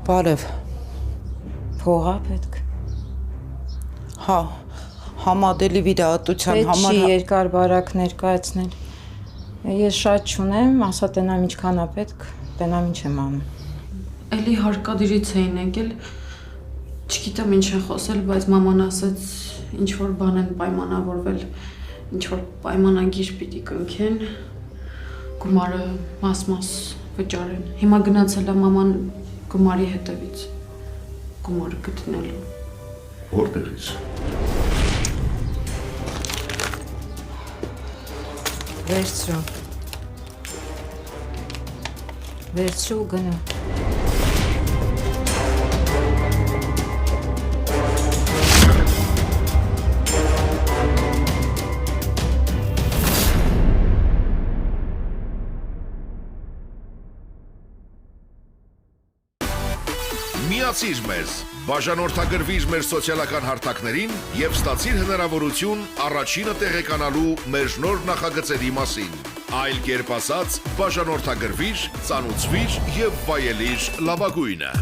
Բարև։ Փողա պետք։ Հա, համադելի վիրահատության Պետք համար չի երկար բարակ ներկայացնել։ Ես շատ չունեմ, ասա տենամ ինչքան է պետք, տենամ ինչ եմ անում։ Էլի հարկադիրից էին եկել, չգիտեմ ինչ են խոսել, բայց մաման ասաց ինչ որ բան են պայմանավորվել, ինչ որ պայմանագիր պիտի կնքեն, գումարը մաս-մաս վճարեն։ Հիմա գնացել է մաման գումարի հետևից, գումարը գտնելու։ Որտեղից։ Վերցրու։ Վերցրու գնա։ Միացիր մեզ, բաժանորդագրվիր մեր սոցիալական հարթակներին և ստացիր հնարավորություն առաջինը տեղեկանալու մեր նոր նախագծերի մասին։ Այլ կերպ ասած, բաժանորդագրվիր, ծանուցվիր և վայելիր լավագույնը։